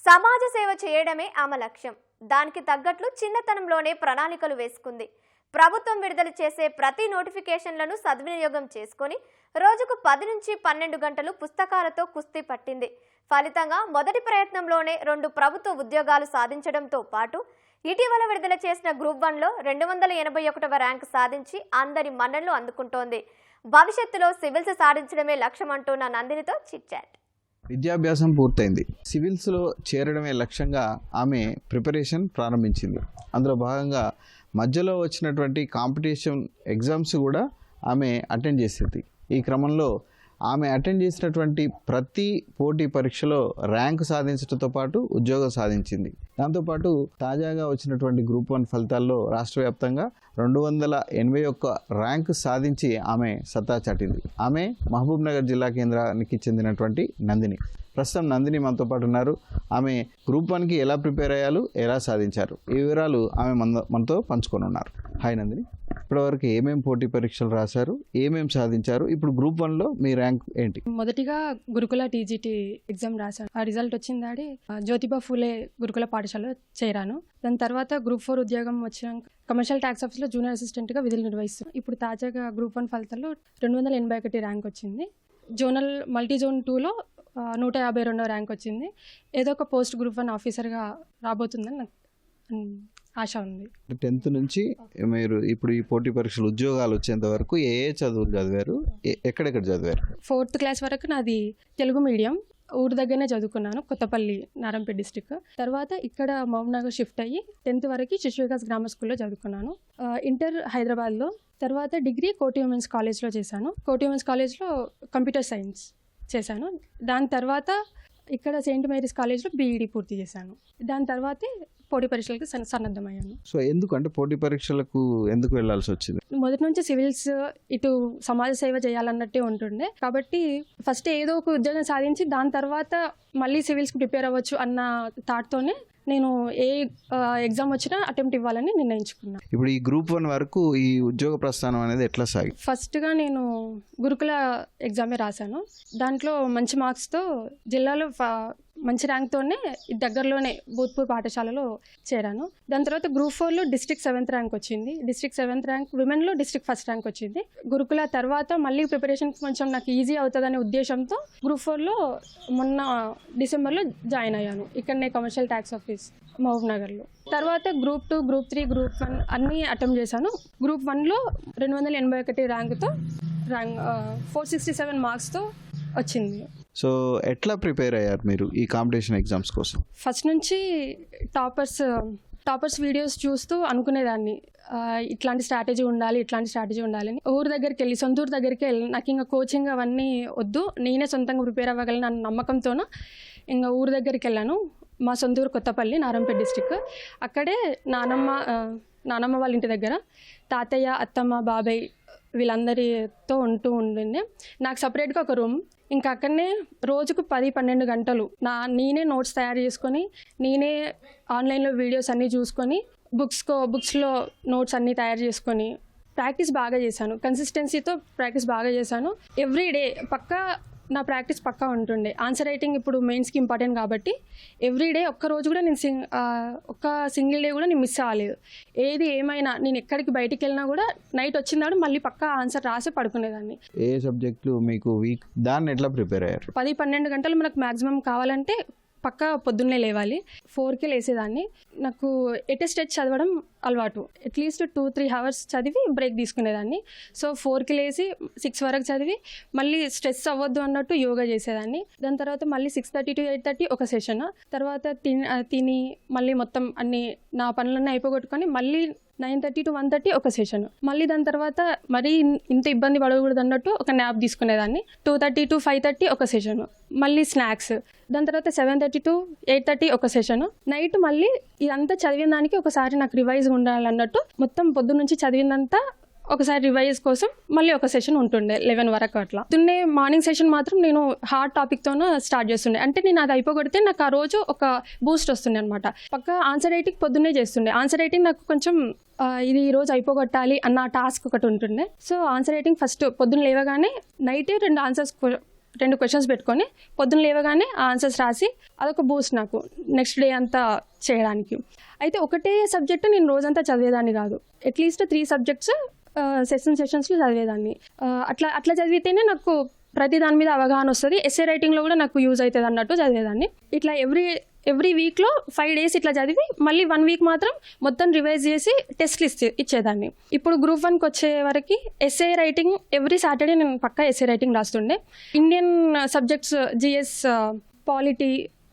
సమాజ సేవ చేయడమే ఆమె లక్ష్యం. దానికి తగ్గట్లు చిన్నతనంలోనే ప్రణాళికలు వేసుకుంది. ప్రభుత్వం విడుదల చేసే ప్రతి నోటిఫికేషన్లను సద్వినియోగం చేసుకొని రోజుకు 10 నుంచి 12 గంటలు పుస్తకాలతో కుస్తీ పట్టింది. ఫలితంగా మొదటి ప్రయత్నంలోనే 2 ప్రభుత్వ ఉద్యోగాలు సాధించడంతో పాటు ఇటీవల విడుదల చేసిన గ్రూప్ 1లో 281వ ర్యాంకు సాధించి అందరి మన్ననలు అందుకుంటోంది. భవిష్యత్తులో సివిల్స్ సాధించడమే లక్ష్యం అంటున్న నందినితో చిట్చాట్. విద్యాభ్యాసం పూర్తయింది. సివిల్స్లో చేరడమే లక్ష్యంగా ఆమె ప్రిపరేషన్ ప్రారంభించింది. అందులో భాగంగా మధ్యలో వచ్చినటువంటి కాంపిటీషన్ ఎగ్జామ్స్ కూడా ఆమె అటెండ్ చేసేది. ఈ క్రమంలో ఆమె అటెండ్ చేసినటువంటి ప్రతి పోటీ పరీక్షలో ర్యాంకు సాధించడంతో పాటు ఉద్యోగం సాధించింది. దాంతోపాటు తాజాగా వచ్చినటువంటి గ్రూప్ 1 ఫలితాల్లో రాష్ట్ర వ్యాప్తంగా 281 ర్యాంకు సాధించి ఆమె సత్తా చాటింది. ఆమె మహబూబ్ నగర్ జిల్లా కేంద్రానికి చెందినటువంటి నందిని. ప్రస్తుతం నందిని మనతో పాటు ఉన్నారు. ఆమె గ్రూప్ 1కి ఎలా ప్రిపేర్ అయ్యారు, ఎలా సాధించారు, ఈ వివరాలు ఆమె మనతో పంచుకొని ఉన్నారు. హాయ్ నందిని, ఇప్పటివరకు ఏమేమి పోటీ పరీక్షలు రాశారు, ఏమేమి సాధించారు, ఇప్పుడు గ్రూప్ 1లో మీ ర్యాంక్ ఏంటి? మొదటిగా గురుకుల టీజీటీ ఎగ్జామ్ రాశాను. ఆ రిజల్ట్ వచ్చిందాడి జ్యోతిబా ఫూలే గురుకుల పాఠశాలలో చేరాను. దాని తర్వాత గ్రూప్ 4 ఉద్యోగం వచ్చాక కమర్షియల్ ట్యాక్స్ ఆఫీస్లో జూనియర్ అసిస్టెంట్గా విధులు నిర్వహిస్తున్నాను. ఇప్పుడు తాజాగా గ్రూప్ 1 ఫలితాల్లో 281 ర్యాంక్ వచ్చింది. జోనల్ మల్టీ జోన్ 2లో 152వ ర్యాంక్ వచ్చింది. ఏదో ఒక పోస్ట్ గ్రూప్ 1 ఆఫీసర్గా రాబోతుందని నాకు ఆశ ఉంది. 10th నుంచి మీరు ఇప్పుడు ఈ పోటీ పరీక్షలు ఉద్యోగాలు వచ్చేంత వరకు ఏ చదువులు చదివారు, ఎక్కడెక్కడ చదివారు? 4th క్లాస్ వరకు నాది తెలుగు మీడియం, ఊరు దగ్గరనే చదువుకున్నాను, కొత్తపల్లి నారంపేట డిస్టిక్. తర్వాత ఇక్కడ మహబూబ్నగర్ షిఫ్ట్ అయ్యి 10th వరకు శిశు వికాస్ గ్రామర్ స్కూల్లో చదువుకున్నాను. ఇంటర్ హైదరాబాద్లో, తర్వాత డిగ్రీ కోటి ఉమెన్స్ కాలేజ్లో చేశాను. కోటి ఉమెన్స్ కాలేజ్లో కంప్యూటర్ సైన్స్ చేశాను. దాని తర్వాత ఇక్కడ సెయింట్ మేరీస్ కాలేజ్లో బీఈడీ పూర్తి చేశాను. దాని తర్వాతే పోటీ పరీక్షలకు సన్నద్ధమయ్యాను. సో ఎందుకంటే పోటీ పరీక్షలకు ఎందుకు వెళ్లాల్సి వచ్చింది? మొదటి నుంచి సివిల్స్ ఇటు సమాజ సేవ చేయాలన్నట్టే ఉంటుండే. కాబట్టి ఫస్ట్ ఏదో ఒక ఉద్యోగం సాధించి దాని తర్వాత మళ్ళీ సివిల్స్కి ప్రిపేర్ అవ్వచ్చు అన్న థాట్తోనే నేను ఏ ఎగ్జామ్ వచ్చినా అటెంప్ట్ ఇవ్వాలని నిర్ణయించుకున్నాను. ఇప్పుడు ఈ గ్రూప్ 1 వరకు ఈ ఉద్యోగ ప్రస్థానం అనేది ఎట్లా సాగి? ఫస్ట్గా నేను గురుకుల ఎగ్జామే రాశాను. దాంట్లో మంచి మార్క్స్తో జిల్లాలో మంచి ర్యాంక్తోనే దగ్గరలోనే భూత్పూర్ పాఠశాలలో చేరాను. దాని తర్వాత గ్రూప్ 4లో డిస్ట్రిక్ట్ 7th ర్యాంక్ వచ్చింది. డిస్ట్రిక్ట్ 7th ర్యాంక్, విమెన్లో డిస్ట్రిక్ట్ 1st ర్యాంక్ వచ్చింది. గురుకుల తర్వాత మళ్ళీ ప్రిపరేషన్ కొంచెం నాకు ఈజీ అవుతుందనే ఉద్దేశంతో గ్రూప్ 4లో మొన్న డిసెంబర్లో జాయిన్ అయ్యాను. ఇక్కడనే కమర్షియల్ ట్యాక్స్ ఆఫీస్ మహబూబ్ నగర్లో. తర్వాత గ్రూప్ 2, గ్రూప్ 3, గ్రూప్ 1 అన్నీ అటెంప్ట్ చేశాను. గ్రూప్ 1లో 281 ర్యాంకుతో 467 మార్క్స్తో వచ్చింది. సో ఎట్లా ప్రిపేర్ అయ్యారు మీరు ఈ కాంపిటీషన్ ఎగ్జామ్స్ కోసం? ఫస్ట్ నుంచి టాపర్స్ వీడియోస్ చూస్తూ అనుకునేదాన్ని, ఇట్లాంటి స్ట్రాటజీ ఉండాలి అని. ఊరు దగ్గరికి వెళ్ళి, సొంత ఊరు దగ్గరికి వెళ్ళి, నాకు ఇంకా కోచింగ్ అవన్నీ వద్దు, నేనే సొంతంగా ప్రిపేర్ అవ్వగలను అన్న నమ్మకంతోన ఇంకా ఊరు దగ్గరికి వెళ్ళాను. మా సొంత ఊరు కొత్తపల్లి, నారంపేట డిస్టిక్. అక్కడే నానమ్మ వాళ్ళ ఇంటి దగ్గర తాతయ్య, అత్తమ్మ, బాబాయ్ వీళ్ళందరితో ఉండింది. నాకు సపరేట్గా ఒక రూమ్. ఇంకా అక్కడనే రోజుకు 10-12 గంటలు నేనే నోట్స్ తయారు చేసుకొని, నేనే ఆన్లైన్లో వీడియోస్ అన్నీ చూసుకొని, బుక్స్లో నోట్స్ అన్నీ తయారు చేసుకొని ప్రాక్టీస్ బాగా చేశాను. కన్సిస్టెన్సీతో ప్రాక్టీస్ బాగా చేశాను. ఎవ్రీడే నా ప్రాక్టీస్ పక్కా ఉంటుండే. ఆన్సర్ రైటింగ్ ఇప్పుడు మెయిన్స్కి ఇంపార్టెంట్ కాబట్టి ఎవ్రీడే ఒక్కరోజు కూడా నేను ఒక్క సింగిల్ డే కూడా నేను మిస్ అవ్వలేదు. ఏది ఏమైనా నేను ఎక్కడికి బయటికి వెళ్ళినా కూడా నైట్ వచ్చినాడు మళ్ళీ పక్కా ఆన్సర్ రాసి పడుకునేదాన్ని. ఏ సబ్జెక్టులు మీకు వీక్, దాన్ని ఎట్లా ప్రిపేర్ అయ్యారు? 10-12 గంటలు మనకు మ్యాక్సిమం కావాలంటే పక్కా పొద్దున్నే లేవాలి. 4కి లేసేదాన్ని. నాకు ఎటెస్టెడ్ చదవడం అలవాటు. అట్లీస్ట్ 2-3 అవర్స్ చదివి బ్రేక్ తీసుకునేదాన్ని. సో 4కి లేసి 6 వరకు చదివి మళ్ళీ స్ట్రెస్ అవ్వద్దు అన్నట్టు యోగా చేసేదాన్ని. దాని తర్వాత మళ్ళీ 6:30 to 8:30 ఒక సెషన్. తర్వాత తిని మళ్ళీ మొత్తం అన్ని నా పనులన్నీ అయిపోగొట్టుకొని మళ్ళీ 9:30 to 1:30 ఒక సెషన్. మళ్ళీ దాని తర్వాత మరీ ఇంత ఇబ్బంది పడకూడదు అన్నట్టు ఒక న్యాప్ తీసుకునేదాన్ని. 2:30 to 5:30 ఒక సెషన్. మళ్ళీ స్నాక్స్. దాని తర్వాత 7:30 to 8:30 ఒక సెషన్. నైట్ మళ్ళీ ఇదంతా చదివిన దానికి ఒకసారి నాకు రివైజ్ ఉండాలన్నట్టు మొత్తం పొద్దు నుంచి చదివిందంతా ఒకసారి రివైజ్ కోసం మళ్ళీ ఒక సెషన్ ఉంటుండే 11 వరకు అట్లా. పొద్దున్నే మార్నింగ్ సెషన్ మాత్రం నేను హార్డ్ టాపిక్తోనే స్టార్ట్ చేస్తుండే. అంటే నేను అది అయిపోగొడితే నాకు ఆ రోజు ఒక బూస్ట్ వస్తుండే అనమాట. పక్క ఆన్సర్ రైటింగ్ పొద్దున్నే చేస్తుండే. ఆన్సర్ రైటింగ్ నాకు కొంచెం ఇది ఈ రోజు అయిపోగొట్టాలి అన్న టాస్క్ ఒకటి ఉంటుండే. సో ఆన్సర్ రైటింగ్ ఫస్ట్ పొద్దున్న లేవగానే నైటే 2 ఆన్సర్స్ 2 క్వశ్చన్స్ పెట్టుకొని పొద్దున్న లేవగానే ఆ ఆన్సర్స్ రాసి అదొక బూస్ట్ నాకు నెక్స్ట్ డే అంతా చేయడానికి. అయితే ఒకటే సబ్జెక్ట్ నేను రోజంతా చదివేదాన్ని కాదు, అట్లీస్ట్ 3 సబ్జెక్ట్స్ సెషన్స్లో చదివేదాన్ని. అట్లా చదివితేనే నాకు ప్రతి దాని మీద అవగాహన వస్తుంది, ఎస్ఏ రైటింగ్లో కూడా నాకు యూజ్ అవుతుంది అన్నట్టు చదివేదాన్ని. ఇట్లా ఎవ్రీ వీక్లో 5 డేస్ ఇట్లా చదివి మళ్ళీ 1 వీక్ మాత్రం మొత్తం రివైజ్ చేసి టెస్ట్లు ఇచ్చేదాన్ని. ఇప్పుడు గ్రూప్ 1కి వచ్చే వరకు ఎస్ఏ రైటింగ్ ఎవ్రీ సాటర్డే నేను పక్కా ఎస్ఏ రైటింగ్ రాస్తుండే. Indian subjects GS, polity,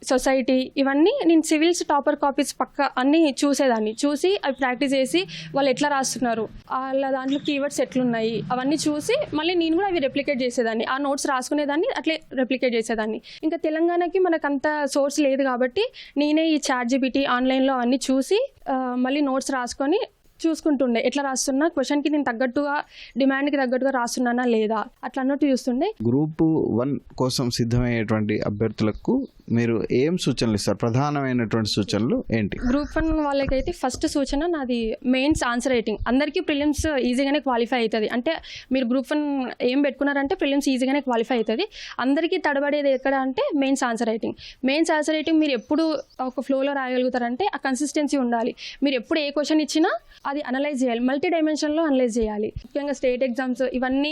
society ఇవన్నీ నేను సివిల్స్ టాపర్ కాపీస్ పక్క అన్నీ చూసి అవి ప్రాక్టీస్ చేసి వాళ్ళు ఎట్లా రాస్తున్నారు, వాళ్ళ దాంట్లో కీవర్డ్స్ ఎట్లున్నాయి అవన్నీ చూసి మళ్ళీ నేను కూడా అవి రెప్లికేట్ చేసేదాన్ని. ఆ నోట్స్ రాసుకునేదాన్ని, అట్లే రెప్లికేట్ చేసేదాన్ని. ఇంకా తెలంగాణకి మనకు అంత సోర్స్ లేదు కాబట్టి నేనే ఈ ChatGPT ఆన్లైన్లో అవన్నీ చూసి మళ్ళీ నోట్స్ రాసుకొని చూసుకుంటుండే ఎట్లా రాస్తున్నా, క్వశ్చన్కి నేను తగ్గట్టుగా డిమాండ్కి తగ్గట్టుగా రాస్తున్నానా లేదా అట్లా అన్నట్టు చూస్తుండే. గ్రూప్ 1 కోసం సిద్ధమయ్యేటువంటి అభ్యర్థులకు మీరు ఏం సూచనలు ఇస్తారు? ప్రధానమైనటువంటి సూచనలు ఏంటి? గ్రూప్ 1 వాళ్ళకైతే ఫస్ట్ సూచన నాది మెయిన్స్ ఆన్సర్ రైటింగ్. అందరికీ ప్రిలిమ్స్ ఈజీగానే క్వాలిఫై అవుతుంది. అంటే మీరు గ్రూప్ 1 ఏం పెట్టుకున్నారంటే ప్రిలిమ్స్ ఈజీగానే క్వాలిఫై అవుతుంది. అందరికీ తడబడేది ఎక్కడ అంటే mains answer writing. Mains answer writing మీరు ఎప్పుడు ఒక ఫ్లోలో రాయగలుగుతారంటే ఆ కన్సిస్టెన్సీ ఉండాలి. మీరు ఎప్పుడు ఏ క్వశ్చన్ ఇచ్చినా అది అనలైజ్ చేయాలి, మల్టీ డైమెన్షన్లో అనలైజ్ చేయాలి. ముఖ్యంగా స్టేట్ ఎగ్జామ్స్ ఇవన్నీ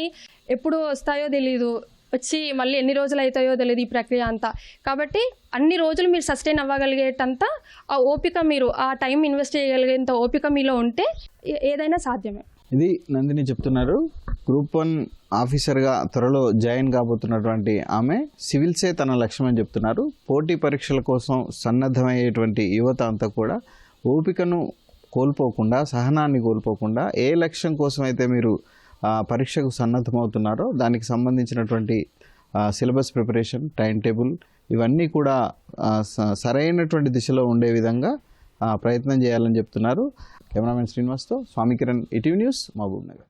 ఎప్పుడు వస్తాయో తెలీదు, వచ్చి మళ్ళీ ఎన్ని రోజులు అవుతాయో తెలియదు ఈ ప్రక్రియ అంతా. కాబట్టి అన్ని రోజులు మీరు సస్టైన్ అవ్వగలిగేటంత ఆ ఓపిక, మీరు ఆ టైం ఇన్వెస్ట్ చేయగలిగేంత ఓపిక మీలో ఉంటే ఏదైనా సాధ్యమే. ఇది నందిని చెప్తున్నారు. గ్రూప్ 1 ఆఫీసర్గా త్వరలో జాయిన్ కాబోతున్నటువంటి ఆమె సివిల్సే తన లక్ష్యం అని చెప్తున్నారు. పోటీ పరీక్షల కోసం సన్నద్ధమయ్యేటువంటి యువత అంతా కూడా ఓపికను కోల్పోకుండా, సహనాన్ని కోల్పోకుండా ఏ లక్ష్యం కోసం అయితే మీరు పరీక్షకు సన్నద్ధమవుతున్నారో దానికి సంబంధించినటువంటి సిలబస్ ప్రిపరేషన్, టైం టేబుల్ ఇవన్నీ కూడా సరైనటువంటి దిశలో ఉండే విధంగా ప్రయత్నం చేయాలని చెప్తున్నారు. కెమెరామెన్ శ్రీనివాస్తో స్వామి కిరణ్, ఈటీవీ న్యూస్, మహబూబ్ నగర్.